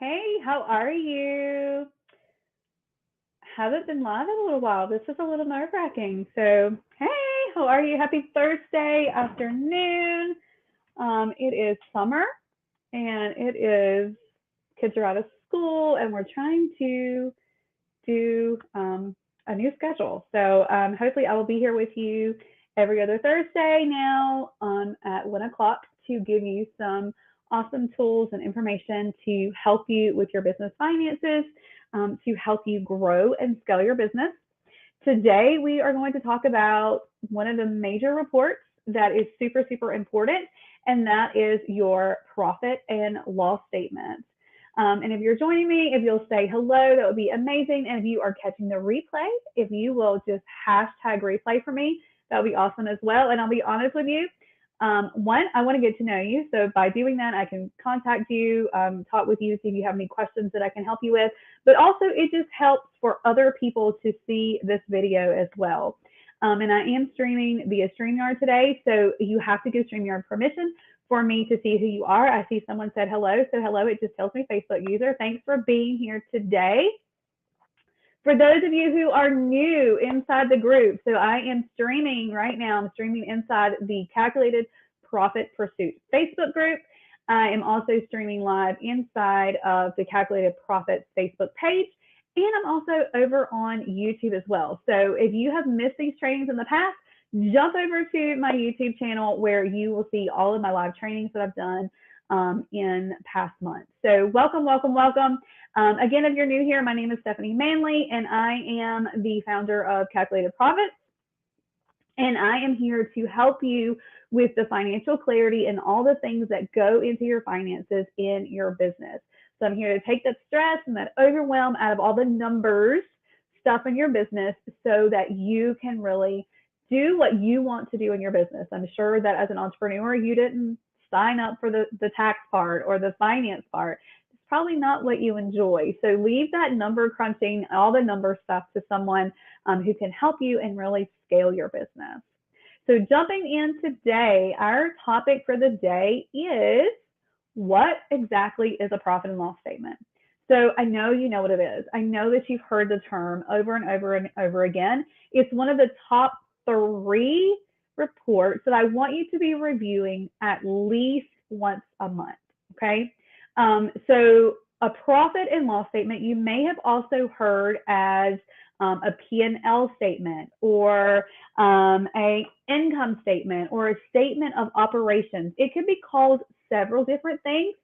Hey, how are you? Haven't been live in a little while. This is a little nerve-wracking. So, hey, how are you? Happy Thursday afternoon. It is summer and it is kids are out of school and we're trying to do a new schedule. So hopefully I will be here with you every other Thursday now at 1 o'clock to give you some awesome tools and information to help you with your business finances, to help you grow and scale your business. Today we are going to talk about one of the major reports that is super, super important, and that is your profit and loss statement. And if you're joining me, if you'll say hello, that would be amazing. And if you are catching the replay, if you will just hashtag replay for me, that would be awesome as well. And I'll be honest with you. One, I want to get to know you. So by doing that, I can contact you, talk with you, see if you have any questions that I can help you with. But also, it just helps for other people to see this video as well. And I am streaming via StreamYard today, so you have to give StreamYard permission for me to see who you are. I see someone said hello, so hello, it just tells me Facebook user. Thanks for being here today. For those of you who are new inside the group, so I am streaming right now. I'm streaming inside the Calculated Profit Pursuit Facebook group. I am also streaming live inside of the Calculated Profit Facebook page. And I'm also over on YouTube as well. So if you have missed these trainings in the past, jump over to my YouTube channel where you will see all of my live trainings that I've done in past months. So welcome, welcome, welcome. Again, if you're new here, my name is Stephanie Manley, and I am the founder of Calculated Profits. And I am here to help you with the financial clarity and all the things that go into your finances in your business. So I'm here to take that stress and that overwhelm out of all the numbers stuff in your business so that you can really do what you want to do in your business. I'm sure that as an entrepreneur, you didn't sign up for the tax part or the finance part. It's probably not what you enjoy. So leave that number crunching, all the number stuff to someone who can help you and really scale your business. So jumping in today, our topic for the day is what exactly is a profit and loss statement? So I know you know what it is. I know that you've heard the term over and over and over again. It's one of the top 3 reports that I want you to be reviewing at least once a month, okay? So a profit and loss statement, you may have also heard as a P&L statement or a income statement or a statement of operations. It could be called several different things,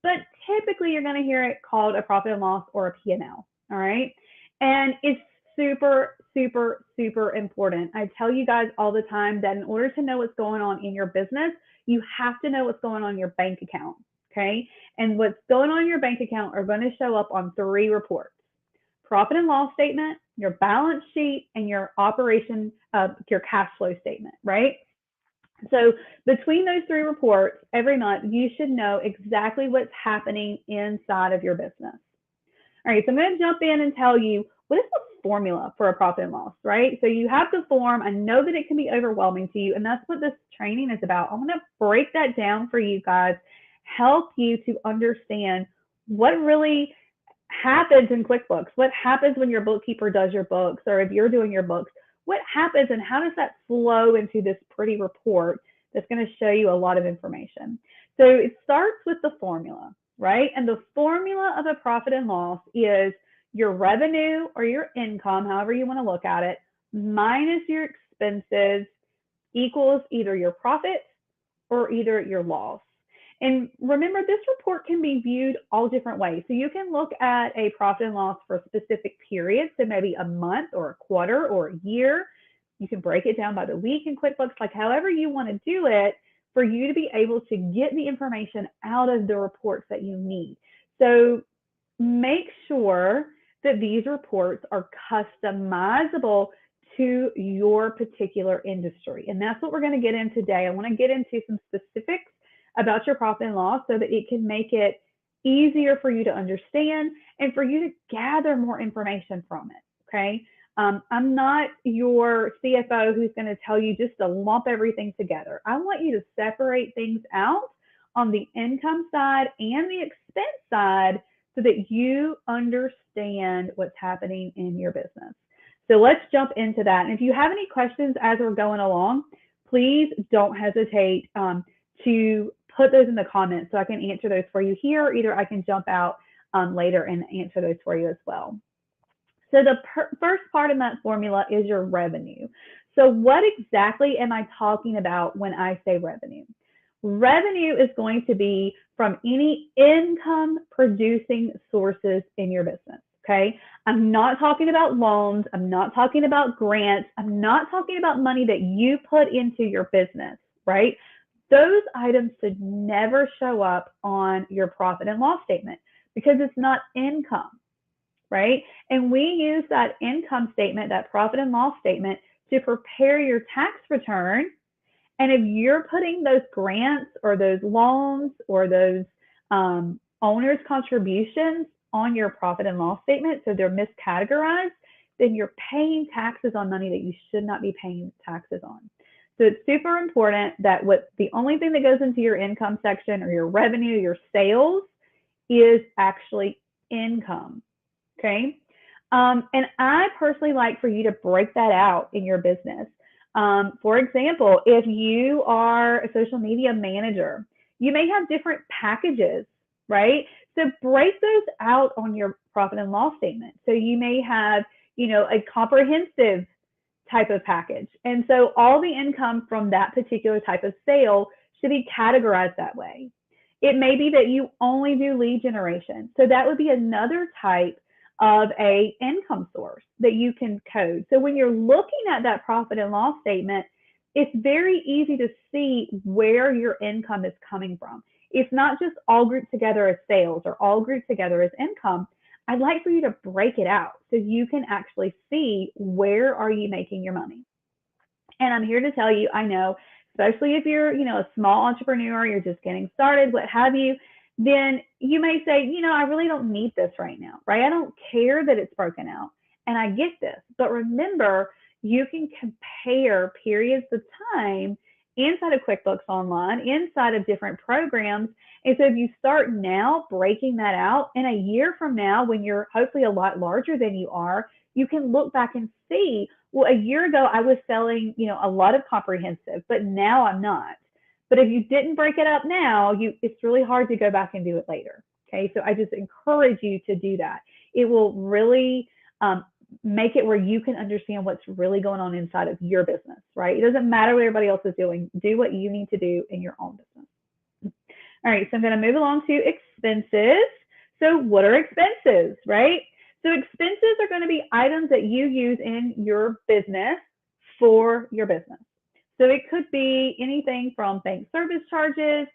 but typically you're going to hear it called a profit and loss or a P&L, all right? And it's super, super, super important. I tell you guys all the time that in order to know what's going on in your business, you have to know what's going on in your bank account, okay? And what's going on in your bank account are going to show up on 3 reports: profit and loss statement, your balance sheet, and your operation, your cash flow statement, right? So between those 3 reports every month, you should know exactly what's happening inside of your business. All right, so I'm going to jump in and tell you what is the formula for a profit and loss, right? So you have the form. I know that it can be overwhelming to you, and that's what this training is about. I'm going to break that down for you guys, help you to understand what really happens in QuickBooks, what happens when your bookkeeper does your books, or if you're doing your books, what happens and how does that flow into this pretty report that's going to show you a lot of information. So it starts with the formula, right? And the formula of a profit and loss is your revenue or your income, however you want to look at it, minus your expenses equals either your profit or either your loss. And remember, this report can be viewed all different ways. So you can look at a profit and loss for specific periods, so maybe a month or a quarter or a year. You can break it down by the week in QuickBooks, like however you want to do it for you to be able to get the information out of the reports that you need. So make sure that these reports are customizable to your particular industry. And that's what we're going to get in today. I want to get into some specifics about your profit and loss so that it can make it easier for you to understand and for you to gather more information from it, okay? I'm not your CFO who's going to tell you just to lump everything together. I want you to separate things out on the income side and the expense side so that you understand what's happening in your business. So let's jump into that. And if you have any questions as we're going along, please don't hesitate to put those in the comments so I can answer those for you here. Either I can jump out later and answer those for you as well. So the first part of that formula is your revenue. So what exactly am I talking about when I say revenue? Revenue is going to be from any income producing sources in your business. Okay. I'm not talking about loans. I'm not talking about grants. I'm not talking about money that you put into your business, right? Those items should never show up on your profit and loss statement because it's not income, right? And we use that income statement, that profit and loss statement, to prepare your tax return. And if you're putting those grants or those loans or those owner's contributions on your profit and loss statement, so they're miscategorized, then you're paying taxes on money that you should not be paying taxes on. So it's super important that the only thing that goes into your income section or your revenue, your sales, is actually income. Okay. And I personally like for you to break that out in your business. For example, if you are a social media manager, you may have different packages, right? So break those out on your profit and loss statement. So you may have, a comprehensive type of package. And so all the income from that particular type of sale should be categorized that way. It may be that you only do lead generation. So that would be another type of a income source that you can code. So when you're looking at that profit and loss statement, it's very easy to see where your income is coming from. It's not just all grouped together as sales or all grouped together as income. I'd like for you to break it out so you can actually see where are you making your money. And I'm here to tell you, I know, especially if you're, a small entrepreneur, you're just getting started, what have you, then you may say, I really don't need this right now, right? I don't care that it's broken out. And I get this. But remember, you can compare periods of time inside of QuickBooks Online, inside of different programs. And so if you start now breaking that out, in a year from now, when you're hopefully a lot larger than you are, you can look back and see, well, a year ago I was selling, a lot of comprehensive, but now I'm not. But if you didn't break it up now, it's really hard to go back and do it later. Okay, so I just encourage you to do that. It will really make it where you can understand what's really going on inside of your business, right? It doesn't matter what everybody else is doing. Do what you need to do in your own business. All right, so I'm going to move along to expenses. So what are expenses, right? So expenses are going to be items that you use in your business for your business. So it could be anything from bank service charges,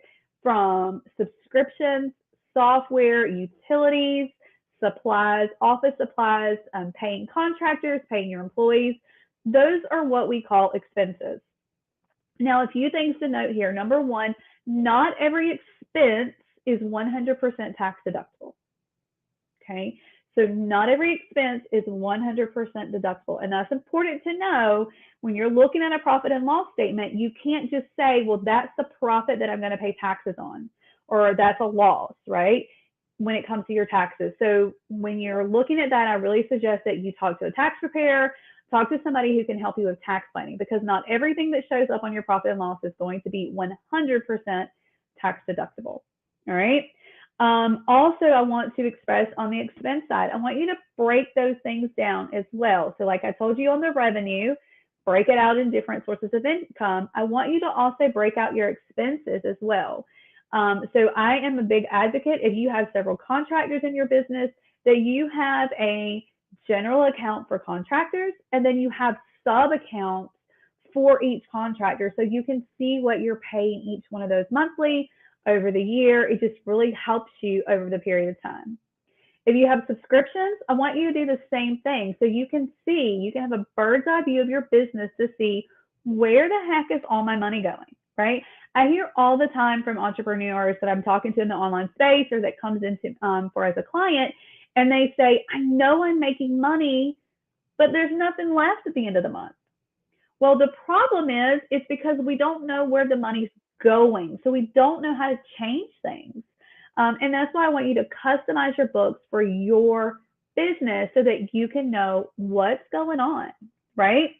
from subscriptions, software, utilities, supplies, office supplies, paying contractors, paying your employees. Those are what we call expenses. Now, a few things to note here. Number one, not every expense is 100% tax deductible. Okay, so not every expense is 100% deductible. And that's important to know when you're looking at a profit and loss statement. You can't just say, well, that's the profit that I'm going to pay taxes on, or that's a loss, right? When it comes to your taxes. So when you're looking at that, I really suggest that you talk to a tax preparer, talk to somebody who can help you with tax planning, because not everything that shows up on your profit and loss is going to be 100% tax deductible. All right. Also, I want to express on the expense side, I want you to break those things down as well. So like I told you on the revenue, break it out in different sources of income. I want you to also break out your expenses as well. So I am a big advocate, if you have several contractors in your business, that you have a general account for contractors, and then you have sub accounts for each contractor, so you can see what you're paying each one of those monthly, over the year. It just really helps you over the period of time. If you have subscriptions, I want you to do the same thing. So you can have a bird's eye view of your business to see, where the heck is all my money going, right? I hear all the time from entrepreneurs that I'm talking to in the online space, or that comes into for as a client, and they say, I know I'm making money, but there's nothing left at the end of the month. Well, the problem is, it's because we don't know where the money's going. So we don't know how to change things. And that's why I want you to customize your books for your business so that you can know what's going on, right?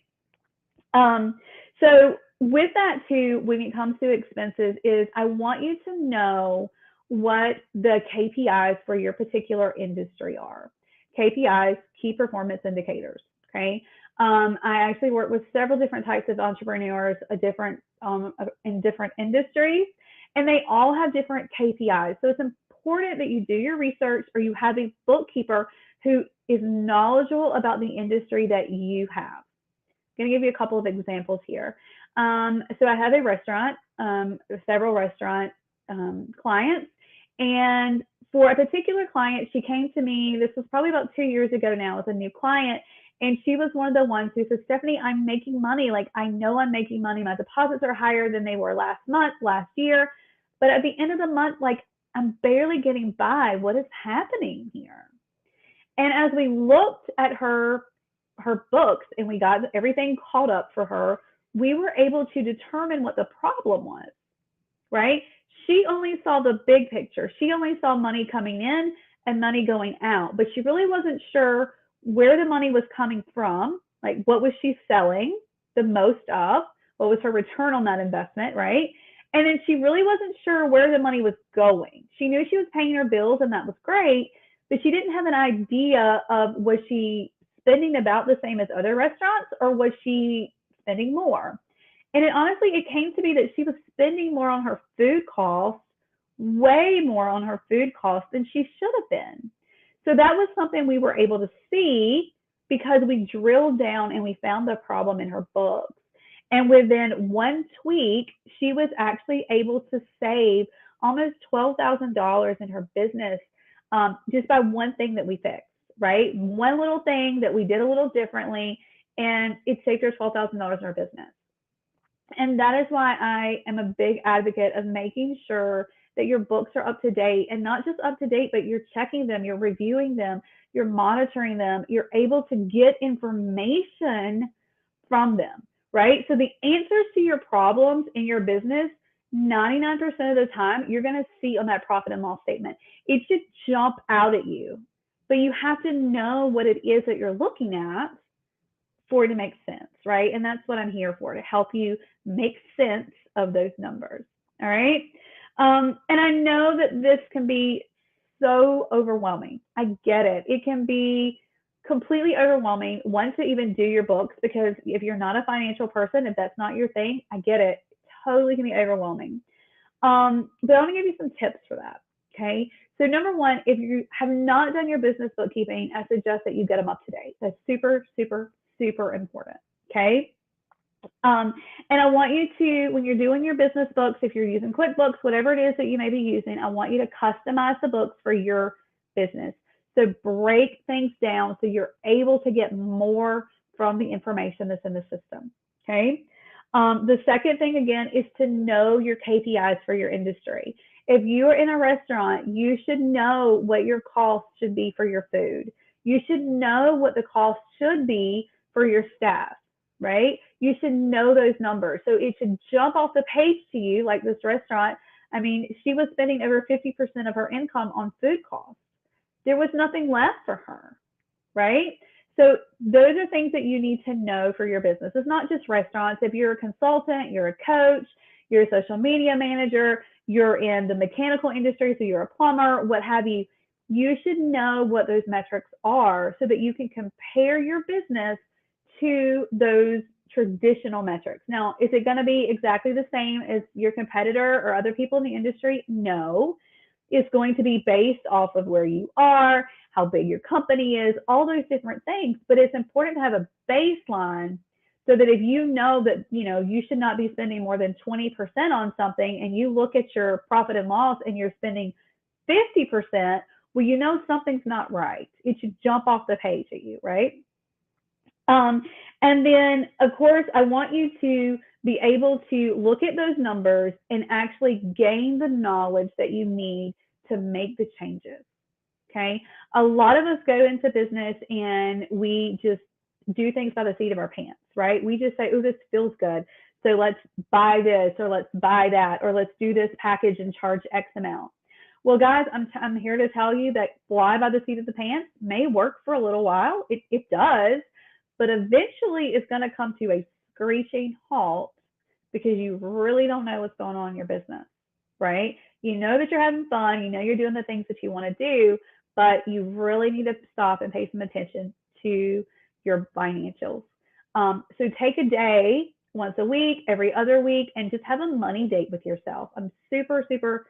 Um, so with that too, when it comes to expenses, is I want you to know what the KPIs for your particular industry are. KPIs, key performance indicators. Okay. I actually work with several different types of entrepreneurs, in different industries, and they all have different KPIs. So it's important that you do your research or you have a bookkeeper who is knowledgeable about the industry that you have. I'm going to give you a couple of examples here. So I have a restaurant, several restaurant clients, and for a particular client, she came to me. This was probably about 2 years ago now with a new client, and she was one of the ones who said, Stephanie, I'm making money. Like, I know I'm making money. My deposits are higher than they were last year, but at the end of the month, like, I'm barely getting by. What is happening here? And as we looked at her books and we got everything caught up for her, we were able to determine what the problem was, right? She only saw the big picture. She only saw money coming in and money going out, but she really wasn't sure where the money was coming from. Like, what was she selling the most of? What was her return on that investment, right? And then she really wasn't sure where the money was going. She knew she was paying her bills and that was great, but she didn't have an idea of, was she spending about the same as other restaurants, or was she spending more? And it came to be that she was spending more on her food costs, way more on her food costs than she should have been. So that was something we were able to see because we drilled down and we found the problem in her books. And within one tweak, she was actually able to save almost $12,000 in her business, just by one thing that we fixed, right? One little thing that we did a little differently, and it saved her $12,000 in her business. And that is why I am a big advocate of making sure that your books are up to date, and not just up to date, but you're checking them, you're reviewing them, you're monitoring them, you're able to get information from them, right? So the answers to your problems in your business, 99% of the time, you're going to see on that profit and loss statement. It should jump out at you, but you have to know what it is that you're looking at for it to make sense, right? And that's what I'm here for, to help you make sense of those numbers, all right? And I know that this can be so overwhelming. I get it. It can be completely overwhelming once to even do your books, because if you're not a financial person, if that's not your thing, I get it. It totally can be overwhelming. But I'm going to give you some tips for that, okay? So number one, if you have not done your business bookkeeping, I suggest that you get them up to date. That's super, super, super important, okay? And I want you to, when you're doing your business books, if you're using QuickBooks, whatever it is that you may be using, I want you to customize the books for your business. So break things down so you're able to get more from the information that's in the system, okay? The second thing, again, is to know your KPIs for your industry. If you're in a restaurant, you should know what your costs should be for your food. You should know what the cost should be for your staff, right? You should know those numbers. So it should jump off the page to you, like this restaurant. I mean, she was spending over 50% of her income on food costs. There was nothing left for her, right? So those are things that you need to know for your business. It's not just restaurants. If you're a consultant, you're a coach, you're a social media manager, you're in the mechanical industry, so you're a plumber, what have you, you should know what those metrics are so that you can compare your business to those traditional metrics. Now, is it going to be exactly the same as your competitor or other people in the industry? No. It's going to be based off of where you are, how big your company is, all those different things. But it's important to have a baseline so that if you know that, you should not be spending more than 20% on something, and you look at your profit and loss and you're spending 50%, well, you know something's not right. It should jump off the page at you, right? And then, of course, I want you to be able to look at those numbers and actually gain the knowledge that you need to make the changes, okay? A lot of us go into business and we just do things by the seat of our pants, right? We just say, oh, this feels good, so let's buy this, or let's buy that, or let's do this package and charge X amount. Well, guys, I'm here to tell you that fly by the seat of the pants may work for a little while. It does, but eventually it's going to come to a screeching halt because you really don't know what's going on in your business, right? You know that you're having fun, you know you're doing the things that you want to do, but you really need to stop and pay some attention to your financials. So take a day once a week, every other week, and just have a money date with yourself. I'm super, super,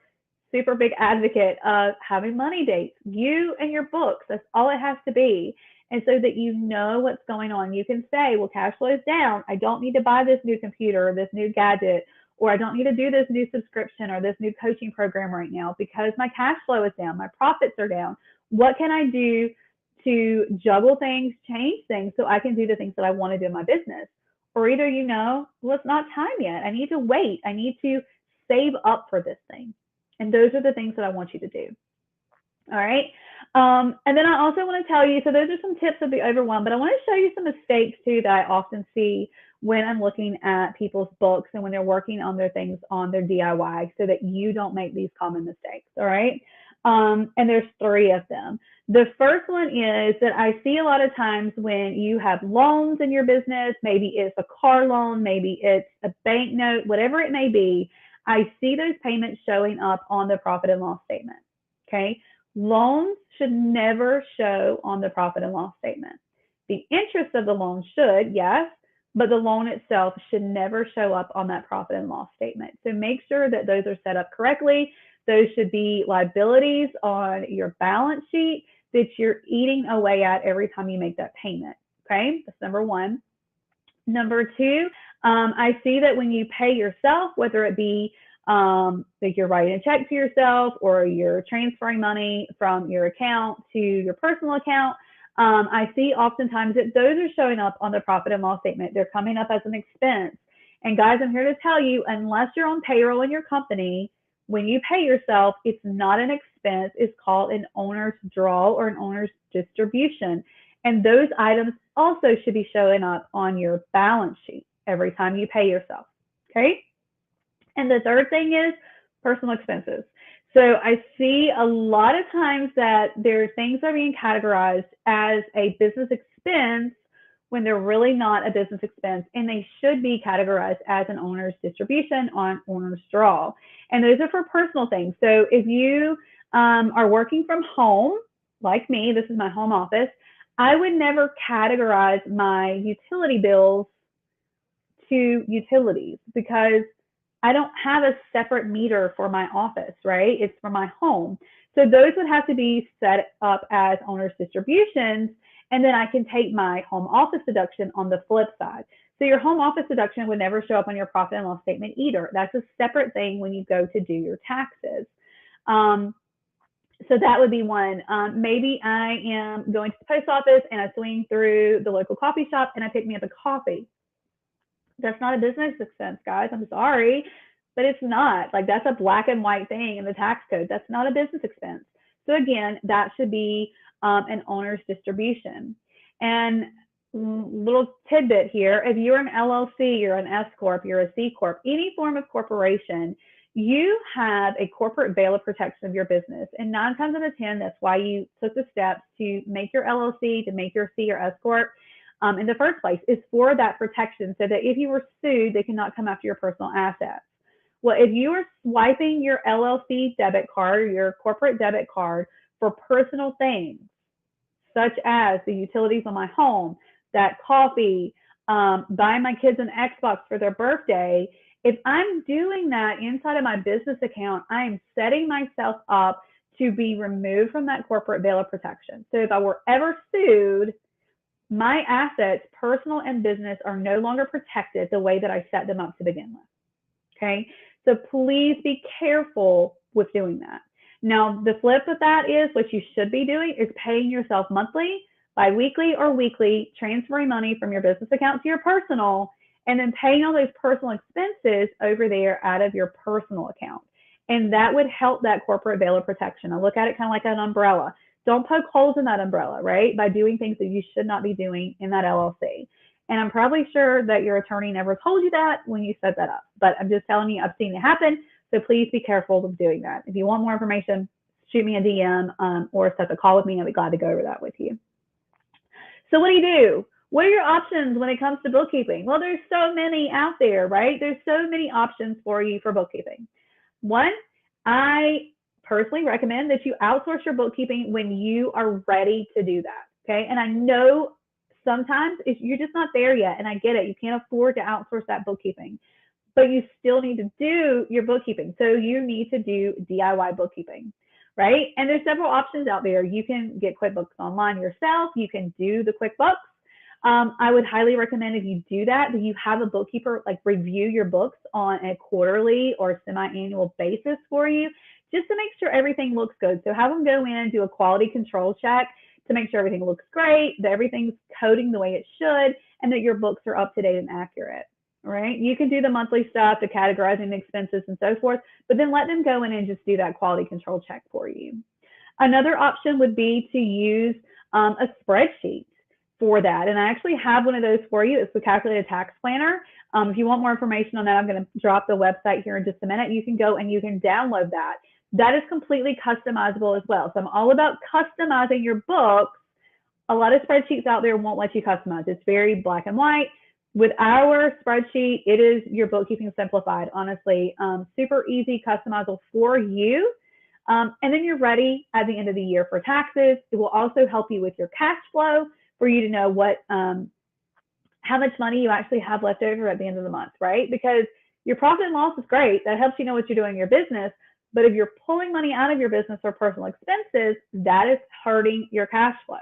super big advocate of having money dates. You and your books, that's all it has to be. And so that you know what's going on. You can say, well, cash flow is down. I don't need to buy this new computer or this new gadget, or I don't need to do this new subscription or this new coaching program right now because my cash flow is down. My profits are down. What can I do to juggle things, change things so I can do the things that I want to do in my business? Or either, well, it's not time yet. I need to wait. I need to save up for this thing. And those are the things that I want you to do. All right. And then I also want to tell you, so those are some tips of the overwhelm, but I want to show you some mistakes too that I often see when I'm looking at people's books and when they're working on their things on their DIY so that you don't make these common mistakes. All right. And there's 3 of them. The first one is that I see a lot of times when you have loans in your business, maybe it's a car loan, maybe it's a bank note, whatever it may be, I see those payments showing up on the profit and loss statement. Okay. Loans should never show on the profit and loss statement. The interest of the loan should, yes, but the loan itself should never show up on that profit and loss statement. So make sure that those are set up correctly. Those should be liabilities on your balance sheet that you're eating away at every time you make that payment. Okay, that's number 1. Number 2, I see that when you pay yourself, whether it be like you're writing a check to yourself or you're transferring money from your account to your personal account, I see oftentimes that those are showing up on the profit and loss statement. They're coming up as an expense. And guys, I'm here to tell you, unless you're on payroll in your company, when you pay yourself, it's not an expense. It's called an owner's draw or an owner's distribution. And those items also should be showing up on your balance sheet every time you pay yourself. Okay? And the third thing is personal expenses. So I see a lot of times that things are being categorized as a business expense when they're really not a business expense, and they should be categorized as an owner's distribution on owner's draw. And those are for personal things. So if you are working from home, like me, this is my home office, I would never categorize my utility bills to utilities because I don't have a separate meter for my office, right? It's for my home. So those would have to be set up as owner's distributions, and then I can take my home office deduction on the flip side. So your home office deduction would never show up on your profit and loss statement either. That's a separate thing when you go to do your taxes. So that would be one. Maybe I am going to the post office and I swing through the local coffee shop and I pick me up a coffee. That's not a business expense, guys. I'm sorry, but it's not. Like, that's a black and white thing in the tax code. That's not a business expense. So again, that should be an owner's distribution. And little tidbit here, if you're an LLC, you're an S Corp, you're a C Corp, any form of corporation, you have a corporate veil of protection of your business. And 9 times out of 10, that's why you took the steps to make your LLC, to make your C or S Corp in the first place, is for that protection so that if you were sued, they cannot come after your personal assets. Well, if you are swiping your LLC debit card or your corporate debit card for personal things, such as the utilities on my home, that coffee, buying my kids an Xbox for their birthday, if I'm doing that inside of my business account, I am setting myself up to be removed from that corporate veil of protection. So if I were ever sued, my assets, personal and business, are no longer protected the way that I set them up to begin with. Okay, so please be careful with doing that. Now, the flip of that is what you should be doing is paying yourself monthly, bi-weekly, or weekly, transferring money from your business account to your personal, and then paying all those personal expenses over there out of your personal account. And that would help that corporate veil of protection. I look at it kind of like an umbrella. Don't poke holes in that umbrella, right? By doing things that you should not be doing in that LLC. And I'm probably sure that your attorney never told you that when you set that up. But I'm just telling you, I've seen it happen. So please be careful of doing that. If you want more information, shoot me a DM or set a call with me. I'd be glad to go over that with you. So what do you do? What are your options when it comes to bookkeeping? Well, there's so many out there, right? There's so many options for you for bookkeeping. One, I personally recommend that you outsource your bookkeeping when you are ready to do that. Okay. And I know sometimes you're just not there yet. And I get it. You can't afford to outsource that bookkeeping, but you still need to do your bookkeeping. So you need to do DIY bookkeeping, right? And there's several options out there. You can get QuickBooks Online yourself. You can do the QuickBooks. I would highly recommend if you do that you have a bookkeeper like review your books on a quarterly or semi-annual basis for you, just to make sure everything looks good. So have them go in and do a quality control check to make sure everything looks great, that everything's coding the way it should, and that your books are up to date and accurate. Right? You can do the monthly stuff, the categorizing the expenses and so forth, but then let them go in and just do that quality control check for you. Another option would be to use a spreadsheet for that. And I actually have one of those for you. It's the Calculated Tax Planner. If you want more information on that, I'm going to drop the website here in just a minute. You can go and you can download that. That is completely customizable as well. So I'm all about customizing your books. A lot of spreadsheets out there won't let you customize. It's very black and white. With our spreadsheet, it is your bookkeeping simplified, honestly. Super easy, customizable for you. And then you're ready at the end of the year for taxes. It will also help you with your cash flow for you to know what, how much money you actually have left over at the end of the month, right? Because your profit and loss is great. That helps you know what you're doing in your business. But if you're pulling money out of your business for personal expenses, that is hurting your cash flow.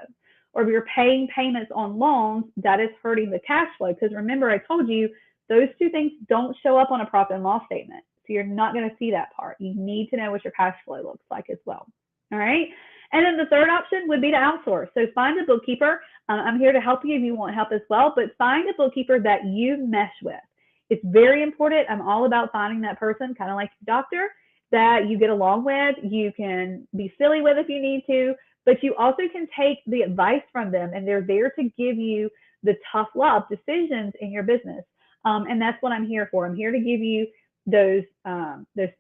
Or if you're paying payments on loans, that is hurting the cash flow. Because remember, I told you, those two things don't show up on a profit and loss statement. So you're not going to see that part. You need to know what your cash flow looks like as well. All right. And then the third option would be to outsource. So find a bookkeeper. I'm here to help you if you want help as well, but find a bookkeeper that you mesh with. It's very important. I'm all about finding that person, kind of like your doctor, that you get along with. You can be silly with if you need to, but you also can take the advice from them, and they're there to give you the tough love decisions in your business. And that's what I'm here for. I'm here to give you those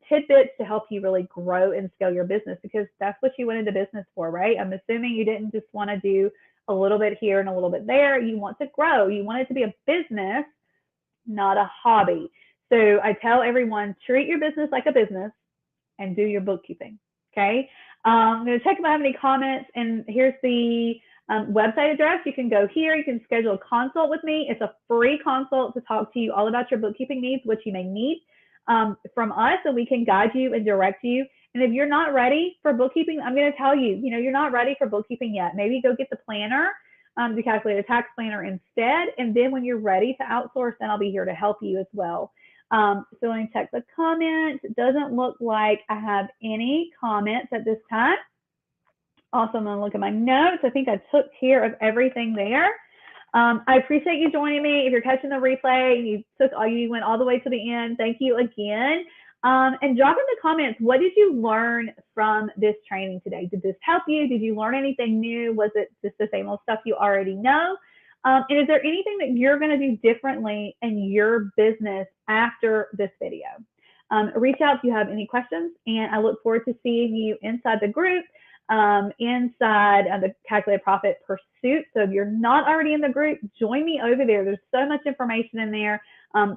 tidbits to help you really grow and scale your business, because that's what you went into business for, right? I'm assuming you didn't just want to do a little bit here and a little bit there. You want to grow. You want it to be a business, not a hobby. So I tell everyone, treat your business like a business and do your bookkeeping. Okay. I'm going to check if I have any comments, and here's the website address. You can go here. You can schedule a consult with me. It's a free consult to talk to you all about your bookkeeping needs, what you may need from us, and we can guide you and direct you. And if you're not ready for bookkeeping, I'm going to tell you, you're not ready for bookkeeping yet. Maybe go get the planner, the Calculated Tax Planner instead. And then when you're ready to outsource, then I'll be here to help you as well. So let me check the comments. It doesn't look like I have any comments at this time. Also, I'm going to look at my notes. I think I took care of everything there. I appreciate you joining me. If you're catching the replay and you went all the way to the end, thank you again. And drop in the comments, what did you learn from this training today? Did this help you? Did you learn anything new? Was it just the same old stuff you already know? And is there anything that you're going to do differently in your business after this video? Reach out if you have any questions, and I look forward to seeing you inside the group, inside the Calculated Profit Pursuit. So if you're not already in the group, join me over there. There's so much information in there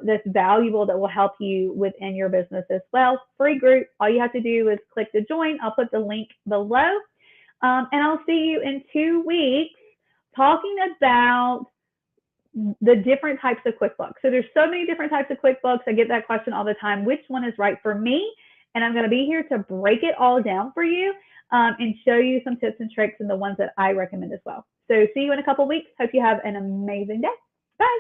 that's valuable that will help you within your business as well. Free group. All you have to do is click to join. I'll put the link below. And I'll see you in 2 weeks talking about the different types of QuickBooks. So there's so many different types of QuickBooks. I get that question all the time. Which one is right for me? And I'm going to be here to break it all down for you and show you some tips and tricks and the ones that I recommend as well. So see you in a couple weeks. Hope you have an amazing day. Bye.